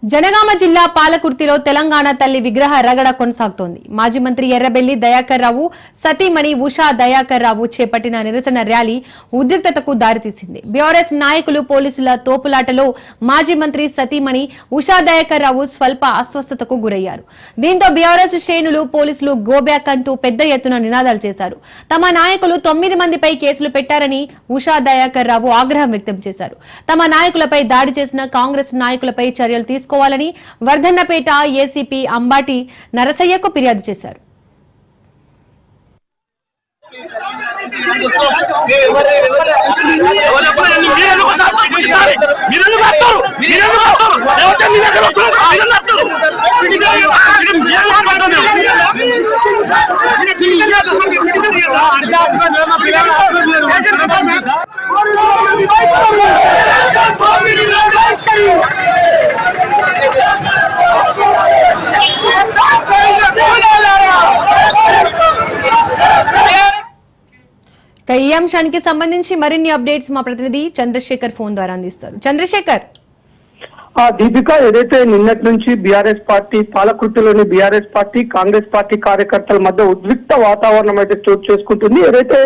జనగామ జిల్లా పాలకుర్తిలో తెలంగాణ తల్లి విగ్రహ రగడ కొనసాగుతోంది. మాజీ మంత్రి ఎర్రబెల్లి దయాకర్ రావు సతీమణి ఉషా దయాకర్ రావు చేపట్టిన నిరసన ర్యాలీ ఉద్రిక్తతకు దారితీసింది. బీఆర్ఎస్ నాయకులు పోలీసుల తోపులాటలో మాజీ మంత్రి సతీమణి ఉషా దయాకర్ రావు స్వల్ప అస్వస్థతకు గురయ్యారు. దీంతో బీఆర్ఎస్ శ్రేణులు పోలీసులు గోబ్యాక్ అంటూ పెద్ద ఎత్తున నినాదాలు చేశారు. తమ నాయకులు 9 మందిపై కేసులు పెట్టారని ఉషా దయాకర్ రావు ఆగ్రహం వ్యక్తం చేశారు. తమ నాయకులపై దాడి చేసిన కాంగ్రెస్ నాయకులపై చర్యలు తీసుకోవాలని వర్ధన్నపేట ఏసీపీ అంబాటి నరసయ్యకు ఫిర్యాదు చేశారు. ఈ అంశానికి సంబంధించి మరిన్ని అప్డేట్స్ మా ప్రతినిధి చంద్రశేఖర్ ఫోన్ ద్వారా అందిస్తారు. చంద్రశేఖర్, దీపిక, ఏదైతే నిన్నటి నుంచి బీఆర్ఎస్ పార్టీ పాలకుర్తిలోని బీఆర్ఎస్ పార్టీ కాంగ్రెస్ పార్టీ కార్యకర్తల మధ్య ఉద్రిక్త వాతావరణం అయితే చోటు చేసుకుంటుంది. ఏదైతే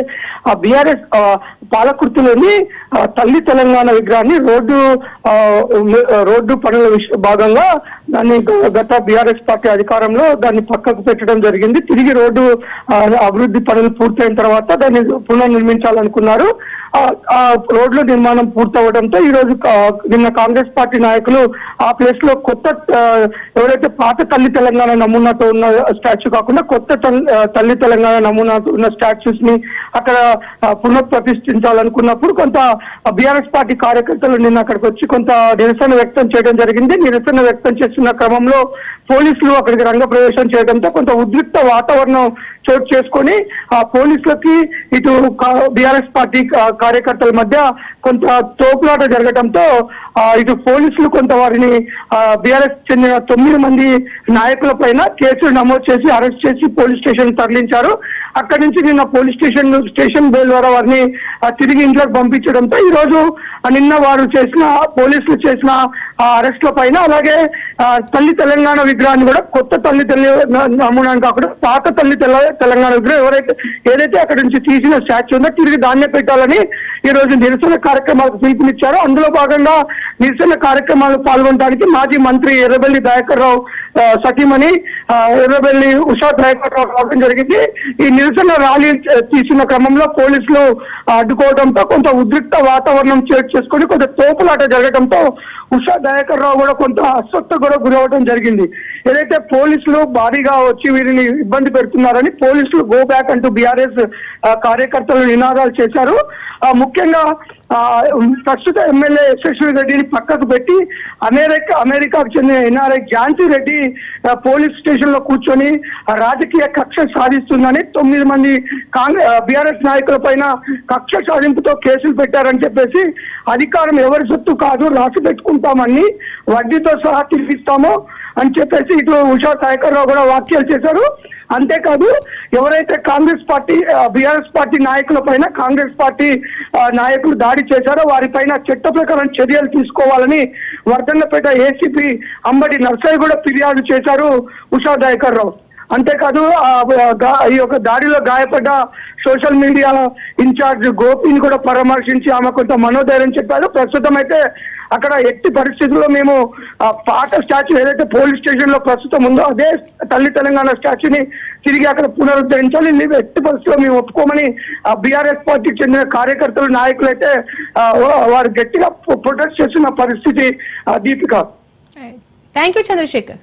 ఆ బీఆర్ఎస్ పాలకుర్తిలోని తల్లి తెలంగాణ విగ్రహాన్ని రోడ్డు పనుల భాగంగా దాన్ని గత బీఆర్ఎస్ పార్టీ అధికారంలో దాన్ని పక్కకు పెట్టడం జరిగింది. తిరిగి రోడ్డు అభివృద్ధి పనులు పూర్తయిన తర్వాత దాన్ని పునర్నిర్మించాలనుకున్నారు. ఆ రోడ్ల నిర్మాణం పూర్తవడంతో ఈ రోజు నిన్న కాంగ్రెస్ పార్టీ నాయకులు ఆ ప్లేస్ లో కొత్త ఎవరైతే పాత తల్లి తెలంగాణ నమూనాతో ఉన్న స్టాచ్యూ కాకుండా కొత్త తల్లి తెలంగాణ నమూనాతో ఉన్న స్టాచ్యూస్ ని అక్కడ పునఃప్రతిష్ఠించాలనుకున్నప్పుడు కొంత బీఆర్ఎస్ పార్టీ కార్యకర్తలు నిన్న అక్కడికి వచ్చి కొంత నిరసన వ్యక్తం చేయడం జరిగింది. నిరసన వ్యక్తం చేస్తున్న క్రమంలో పోలీసులు అక్కడికి రంగప్రవేశం చేయడంతో కొంత ఉద్రిక్త వాతావరణం చోటు చేసుకొని ఆ పోలీసులకి ఇటు బీఆర్ఎస్ పార్టీ కార్యకర్తల మధ్య కొంత తోపులాట జరగడంతో ఇటు పోలీసులు కొంత వారిని బీఆర్ఎస్ చెందిన 9 మంది నాయకుల పైన కేసులు నమోదు చేసి అరెస్ట్ చేసి పోలీస్ స్టేషన్ తరలించారు. అక్కడి నుంచి నిన్న స్టేషన్ బెయిల్ ద్వారా వారిని తిరిగి ఇంట్లోకి పంపించడంతో ఈ రోజు నిన్న వారు పోలీసులు చేసిన అరెస్ట్ల పైన అలాగే తల్లి తెలంగాణ విగ్రహాన్ని కూడా కొత్త తల్లి నమూనాన్ని కాకుండా పాత తల్లి తెలంగాణ విగ్రహం ఏదైతే అక్కడి నుంచి తీసిన స్టాచ్యూ ఉందో తిరిగి దాన్నే పెట్టాలని ఈ రోజు నిరసన కార్యక్రమాలకు పిలుపునిచ్చారు. అందులో భాగంగా నిరసన కార్యక్రమాలు పాల్గొనడానికి మాజీ మంత్రి ఎర్రబెల్లి దయాకర్ రావు సతీమణి ఎర్రబెల్లి ఉషా దయాకర్ రావు రావడం జరిగింది. ఈ నిరసన ర్యాలీ తీసిన క్రమంలో పోలీసులు అడ్డుకోవడంతో కొంత ఉద్రిక్త వాతావరణం చోటు చేసుకుని కొంత తోపులాట జరగడంతో ఉషా దయాకర్ రావు కూడా కొంత అస్వస్థ కూడా గురవడం జరిగింది. ఏదైతే పోలీసులు భారీగా వచ్చి వీరిని ఇబ్బంది పెడుతున్నారని పోలీసులు గో బ్యాక్ అంటూ బీఆర్ఎస్ కార్యకర్తలు నినాదాలు చేశారు. ముఖ్యంగా ప్రస్తుత ఎమ్మెల్యే యశస్వి రెడ్డిని పక్కకు పెట్టి అమెరికాకు చెందిన NRI Jhansi Reddy police station లో కూర్చొని రాజకీయ కక్ష సాధిస్తుందని 9 మంది బీఆర్ఎస్ నాయకుల పైన కక్ష సాధింపుతో కేసులు పెట్టారని చెప్పేసి అధికారం ఎవరి సొత్తు కాదు రాసి పెట్టుకుంటామని వడ్డీతో సహా తిరిగిస్తాము అని చెప్పేసి ఇటు ఉషా దయాకర్ రావు కూడా వ్యాఖ్యలు చేశారు. అంతేకాదు ఎవరైతే కాంగ్రెస్ పార్టీ బీఆర్ఎస్ పార్టీ నాయకుల పైన కాంగ్రెస్ పార్టీ నాయకులు దాడి చేశారో వారిపైన చట్ట ప్రకారం చర్యలు తీసుకోవాలని వర్ధన్నపేట ఏసీపీ అంబటి నరసయ్య కూడా ఫిర్యాదు చేశారు ఉషా దయాకర్ రావు. అంతేకాదు ఈ యొక్క దాడిలో గాయపడ్డ సోషల్ మీడియా ఇన్ఛార్జ్ గోపిని కూడా పరామర్శించి ఆమె కొంత మనోధైర్యం చెప్పారు. ప్రస్తుతం అయితే అక్కడ ఎట్టి పరిస్థితుల్లో మేము పాత స్టాచ్యూ ఏదైతే పోలీస్ స్టేషన్ లో ప్రస్తుతం ఉందో అదే తల్లి తెలంగాణ స్టాచ్యూని తిరిగి అక్కడ పునరుద్ధరించాలి. ఎట్టి పరిస్థితుల్లో మేము ఒప్పుకోమని బీఆర్ఎస్ పార్టీకి చెందిన కార్యకర్తలు నాయకులు అయితే వారు గట్టిగా ప్రొటెస్ట్ చేస్తున్న పరిస్థితి. Deepika, thank you Chandrasekhar.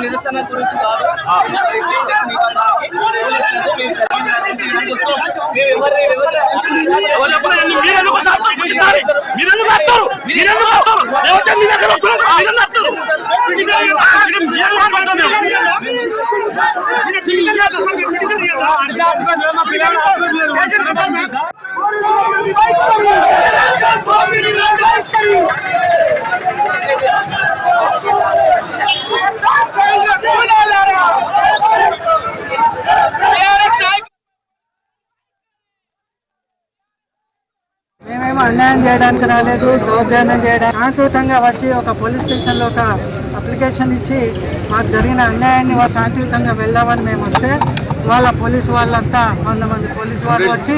నిరసన గురించి కాదు ఎవరు మేమేమో అన్యాయం చేయడానికి రాలేదు, దౌర్జన్యం చేయడానికి శాంతియుతంగా వచ్చి ఒక పోలీస్ స్టేషన్లో ఒక అప్లికేషన్ ఇచ్చి మాకు జరిగిన అన్యాయాన్ని శాంతియుతంగా వెళ్దామని మేము వస్తే వాళ్ళ పోలీసు వాళ్ళంతా 100 మంది పోలీసు వాళ్ళు వచ్చి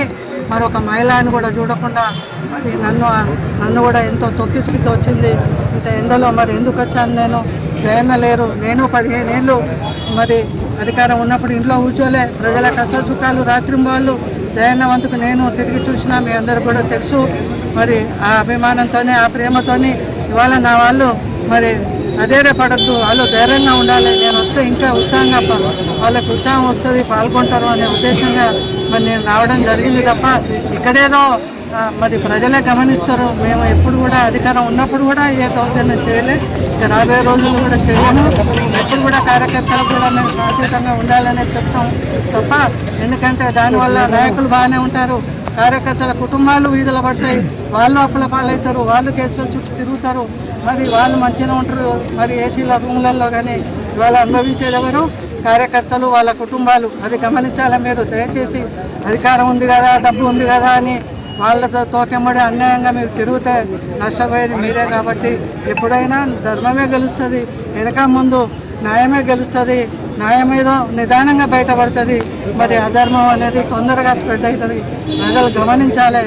మరి ఒక మహిళని కూడా చూడకుండా మరి నన్ను కూడా ఎంతో తొక్కిసితో వచ్చింది. ఇంత ఎండలో మరి ఎందుకు వచ్చాను నేను, దయన్న లేరు, నేను 15 ఏళ్ళు మరి అధికారం ఉన్నప్పుడు ఇంట్లో కూర్చోలే, ప్రజల కష్ట సుఖాలు రాత్రింబాళ్ళు దయన్నవంతుకు నేను తిరిగి చూసినా మీ అందరూ కూడా తెలుసు. మరి ఆ అభిమానంతోనే ఆ ప్రేమతోని ఇవాళ నా వాళ్ళు మరి అధైర్యపడద్దు, వాళ్ళు ధైర్యంగా ఉండాలి, నేను వస్తే ఇంకా ఉత్సాహంగా వాళ్ళకి ఉత్సాహం వస్తుంది, పాల్గొంటారు అనే ఉద్దేశంగా మరి నేను రావడం జరిగింది తప్ప ఇక్కడేదో మరి ప్రజలే గమనిస్తారు. మేము ఎప్పుడు కూడా అధికారం ఉన్నప్పుడు కూడా ఏ దౌర్జన్యం చేయలే, ఇక రాబోయే రోజులు కూడా చేయము. ఎప్పుడు కూడా కార్యకర్తలు కూడా మేము శాంతియుతంగా ఉండాలనే చెప్తాం తప్ప, ఎందుకంటే దానివల్ల నాయకులు బాగానే ఉంటారు, కార్యకర్తల కుటుంబాలు వీధులు పడతాయి, వాళ్ళు అప్పుల పాలవుతారు, వాళ్ళు కేసుల చుట్టూ తిరుగుతారు, మరి వాళ్ళు మంచిగా ఉంటారు. మరి ఏసీల రూములలో కానీ ఇవాళ అనుభవించేది ఎవరు? కార్యకర్తలు, వాళ్ళ కుటుంబాలు. అది గమనించాలి మీరు. దయచేసి అధికారం ఉంది కదా, డబ్బు ఉంది కదా అని వాళ్ళతో తోకెమ్మడి అన్యాయంగా మీరు తిరిగితే నష్టపోయేది మీరే. కాబట్టి ఎప్పుడైనా ధర్మమే గెలుస్తుంది, వెనక ముందు న్యాయమే గెలుస్తుంది. న్యాయం ఏదో నిదానంగా బయటపడుతుంది, మరి అధర్మం అనేది తొందరగా స్ప్రెడ్ అవుతుంది. ప్రజలు గమనించాలి.